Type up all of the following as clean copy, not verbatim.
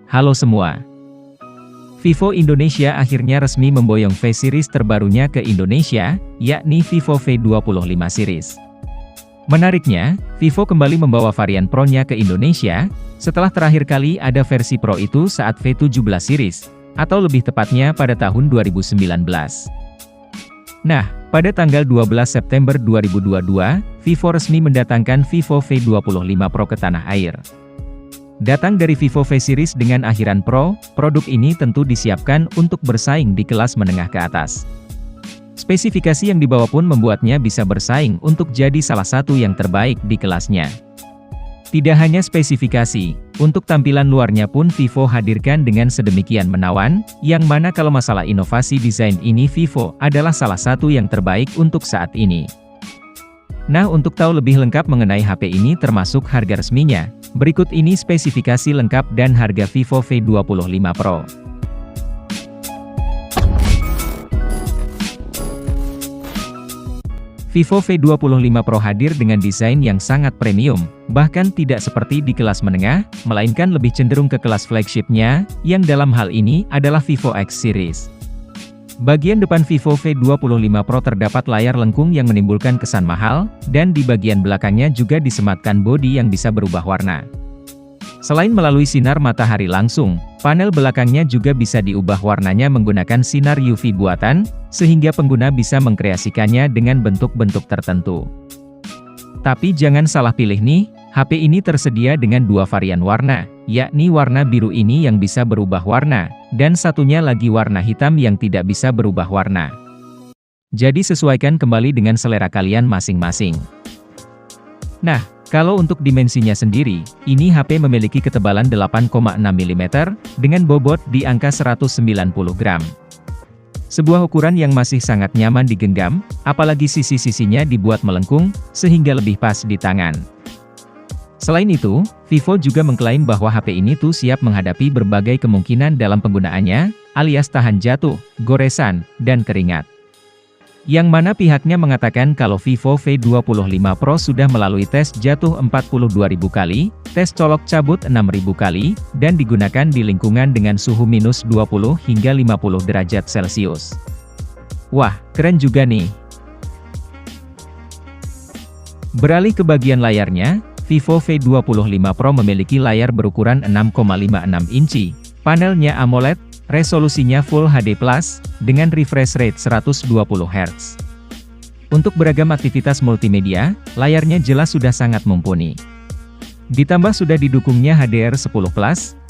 Halo semua. Vivo Indonesia akhirnya resmi memboyong V series terbarunya ke Indonesia, yakni Vivo V25 series. Menariknya, Vivo kembali membawa varian Pro-nya ke Indonesia, setelah terakhir kali ada versi Pro itu saat V17 series, atau lebih tepatnya pada tahun 2019. Nah, pada tanggal 12 September 2022, Vivo resmi mendatangkan Vivo V25 Pro ke tanah air. Datang dari Vivo V series dengan akhiran Pro, produk ini tentu disiapkan untuk bersaing di kelas menengah ke atas. Spesifikasi yang dibawa pun membuatnya bisa bersaing untuk jadi salah satu yang terbaik di kelasnya. Tidak hanya spesifikasi, untuk tampilan luarnya pun Vivo hadirkan dengan sedemikian menawan, yang mana kalau masalah inovasi desain ini Vivo adalah salah satu yang terbaik untuk saat ini. Nah, untuk tahu lebih lengkap mengenai HP ini termasuk harga resminya, berikut ini spesifikasi lengkap dan harga Vivo V25 Pro. Vivo V25 Pro hadir dengan desain yang sangat premium, bahkan tidak seperti di kelas menengah, melainkan lebih cenderung ke kelas flagship-nya, yang dalam hal ini adalah Vivo X series. Bagian depan Vivo V25 Pro terdapat layar lengkung yang menimbulkan kesan mahal, dan di bagian belakangnya juga disematkan bodi yang bisa berubah warna. Selain melalui sinar matahari langsung, panel belakangnya juga bisa diubah warnanya menggunakan sinar UV buatan, sehingga pengguna bisa mengkreasikannya dengan bentuk-bentuk tertentu. Tapi jangan salah pilih nih, HP ini tersedia dengan dua varian warna, yakni warna biru ini yang bisa berubah warna, dan satunya lagi warna hitam yang tidak bisa berubah warna. Jadi sesuaikan kembali dengan selera kalian masing-masing. Nah, kalau untuk dimensinya sendiri, ini HP memiliki ketebalan 8,6 mm, dengan bobot di angka 190 gram. Sebuah ukuran yang masih sangat nyaman digenggam, apalagi sisi-sisinya dibuat melengkung, sehingga lebih pas di tangan. Selain itu, Vivo juga mengklaim bahwa HP ini tuh siap menghadapi berbagai kemungkinan dalam penggunaannya, alias tahan jatuh, goresan, dan keringat. Yang mana pihaknya mengatakan kalau Vivo V25 Pro sudah melalui tes jatuh 42.000 kali, tes colok cabut 6.000 kali, dan digunakan di lingkungan dengan suhu minus 20 hingga 50 derajat Celcius. Wah, keren juga nih! Beralih ke bagian layarnya, Vivo V25 Pro memiliki layar berukuran 6,56 inci, panelnya AMOLED, resolusinya Full HD+, dengan refresh rate 120 Hz. Untuk beragam aktivitas multimedia, layarnya jelas sudah sangat mumpuni. Ditambah sudah didukungnya HDR10+,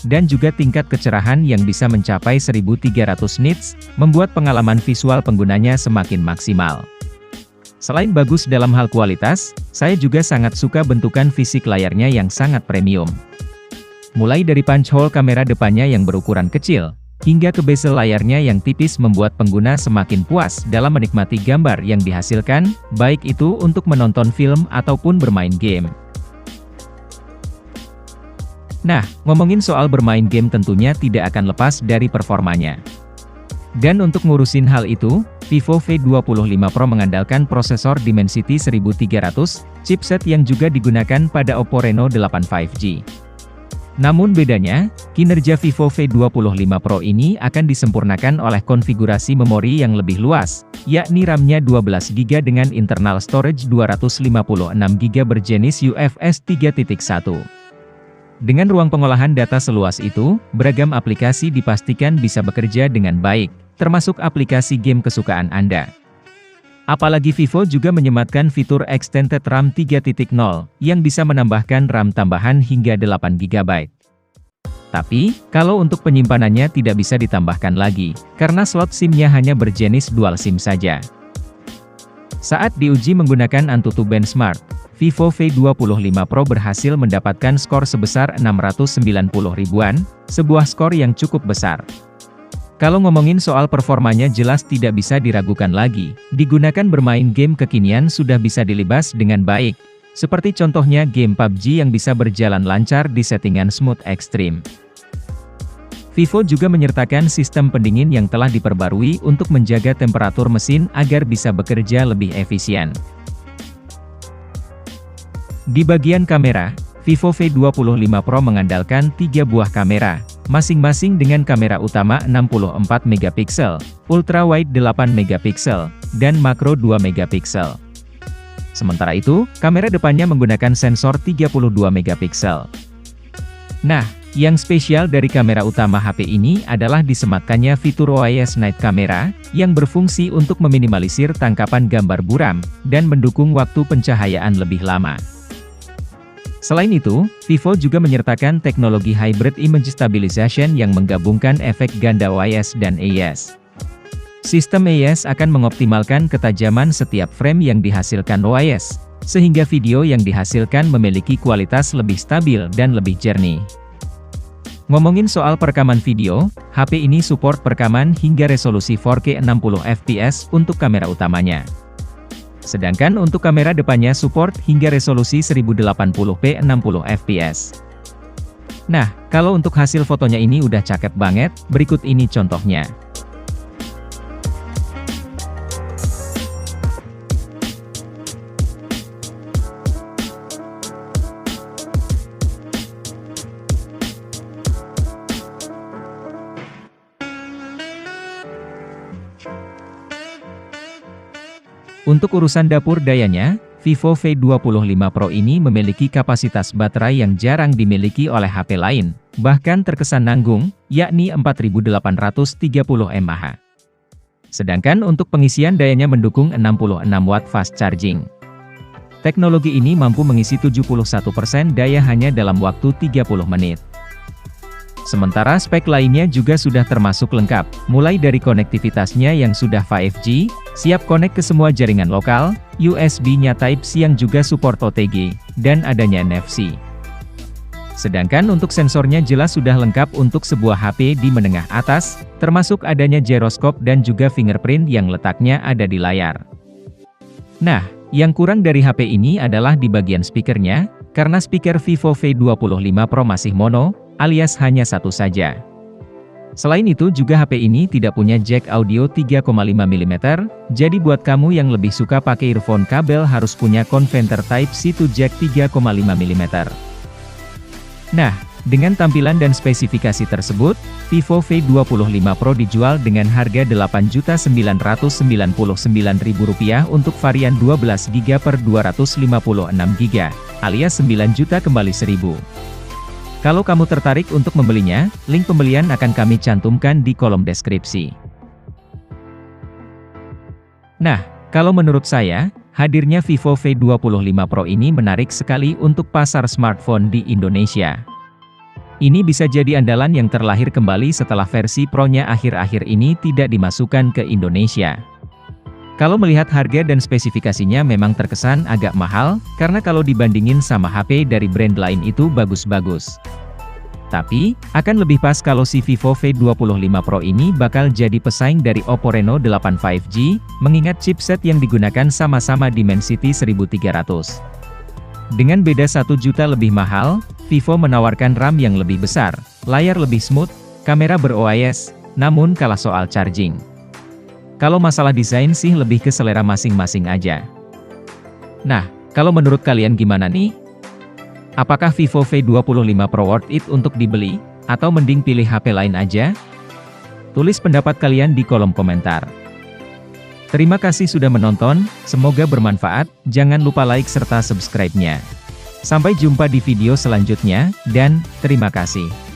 dan juga tingkat kecerahan yang bisa mencapai 1300 nits, membuat pengalaman visual penggunanya semakin maksimal. Selain bagus dalam hal kualitas, saya juga sangat suka bentukan fisik layarnya yang sangat premium. Mulai dari punch hole kamera depannya yang berukuran kecil, hingga ke bezel layarnya yang tipis membuat pengguna semakin puas dalam menikmati gambar yang dihasilkan, baik itu untuk menonton film ataupun bermain game. Nah, ngomongin soal bermain game tentunya tidak akan lepas dari performanya. Dan untuk ngurusin hal itu, Vivo V25 Pro mengandalkan prosesor Dimensity 1300, chipset yang juga digunakan pada Oppo Reno 8 5G. Namun bedanya, kinerja Vivo V25 Pro ini akan disempurnakan oleh konfigurasi memori yang lebih luas, yakni RAM-nya 12GB dengan internal storage 256GB berjenis UFS 3.1. Dengan ruang pengolahan data seluas itu, beragam aplikasi dipastikan bisa bekerja dengan baik, termasuk aplikasi game kesukaan Anda. Apalagi Vivo juga menyematkan fitur Extended RAM 3.0, yang bisa menambahkan RAM tambahan hingga 8GB. Tapi, kalau untuk penyimpanannya tidak bisa ditambahkan lagi, karena slot SIM-nya hanya berjenis dual SIM saja. Saat diuji menggunakan AnTuTu Benchmark, Vivo V25 Pro berhasil mendapatkan skor sebesar 690 ribuan, sebuah skor yang cukup besar. Kalau ngomongin soal performanya jelas tidak bisa diragukan lagi, digunakan bermain game kekinian sudah bisa dilibas dengan baik, seperti contohnya game PUBG yang bisa berjalan lancar di settingan smooth ekstrim. Vivo juga menyertakan sistem pendingin yang telah diperbarui untuk menjaga temperatur mesin agar bisa bekerja lebih efisien. Di bagian kamera, Vivo V25 Pro mengandalkan 3 buah kamera, masing-masing dengan kamera utama 64 megapiksel, ultrawide 8 megapiksel, dan makro 2 megapiksel. Sementara itu, kamera depannya menggunakan sensor 32 megapiksel. Nah, yang spesial dari kamera utama HP ini adalah disematkannya fitur OIS Night Camera, yang berfungsi untuk meminimalisir tangkapan gambar buram, dan mendukung waktu pencahayaan lebih lama. Selain itu, Vivo juga menyertakan teknologi Hybrid Image Stabilization yang menggabungkan efek ganda OIS dan AIS. Sistem AIS akan mengoptimalkan ketajaman setiap frame yang dihasilkan OIS, sehingga video yang dihasilkan memiliki kualitas lebih stabil dan lebih jernih. Ngomongin soal perekaman video, HP ini support perekaman hingga resolusi 4K 60 fps untuk kamera utamanya. Sedangkan untuk kamera depannya support hingga resolusi 1080p 60 fps. Nah, kalau untuk hasil fotonya ini udah cakep banget, berikut ini contohnya. Untuk urusan dapur dayanya, Vivo V25 Pro ini memiliki kapasitas baterai yang jarang dimiliki oleh HP lain, bahkan terkesan nanggung, yakni 4830 mAh. Sedangkan untuk pengisian dayanya mendukung 66 Watt fast charging. Teknologi ini mampu mengisi 71% daya hanya dalam waktu 30 menit. Sementara spek lainnya juga sudah termasuk lengkap, mulai dari konektivitasnya yang sudah 5G, siap konek ke semua jaringan lokal, USB-nya Type-C yang juga support OTG, dan adanya NFC. Sedangkan untuk sensornya jelas sudah lengkap untuk sebuah HP di menengah atas, termasuk adanya gyroscope dan juga fingerprint yang letaknya ada di layar. Nah, yang kurang dari HP ini adalah di bagian speakernya, karena speaker Vivo V25 Pro masih mono, alias hanya satu saja. Selain itu juga HP ini tidak punya jack audio 3,5 mm, jadi buat kamu yang lebih suka pakai earphone kabel harus punya konverter Type-C to jack 3,5 mm. Nah, dengan tampilan dan spesifikasi tersebut, Vivo V25 Pro dijual dengan harga Rp8.999.000 untuk varian 12GB per 256GB, alias 9 juta kembali 1000. Kalau kamu tertarik untuk membelinya, link pembelian akan kami cantumkan di kolom deskripsi. Nah, kalau menurut saya, hadirnya Vivo V25 Pro ini menarik sekali untuk pasar smartphone di Indonesia. Ini bisa jadi andalan yang terlahir kembali setelah versi Pro-nya akhir-akhir ini tidak dimasukkan ke Indonesia. Kalau melihat harga dan spesifikasinya memang terkesan agak mahal, karena kalau dibandingin sama HP dari brand lain itu bagus-bagus. Tapi, akan lebih pas kalau si Vivo V25 Pro ini bakal jadi pesaing dari Oppo Reno 8 5G, mengingat chipset yang digunakan sama-sama Dimensity 1300. Dengan beda 1 juta lebih mahal, Vivo menawarkan RAM yang lebih besar, layar lebih smooth, kamera ber-OIS, namun kalah soal charging. Kalau masalah desain sih lebih ke selera masing-masing aja. Nah, kalau menurut kalian gimana nih? Apakah Vivo V25 Pro worth it untuk dibeli? Atau mending pilih HP lain aja? Tulis pendapat kalian di kolom komentar. Terima kasih sudah menonton, semoga bermanfaat, jangan lupa like serta subscribe-nya. Sampai jumpa di video selanjutnya, dan terima kasih.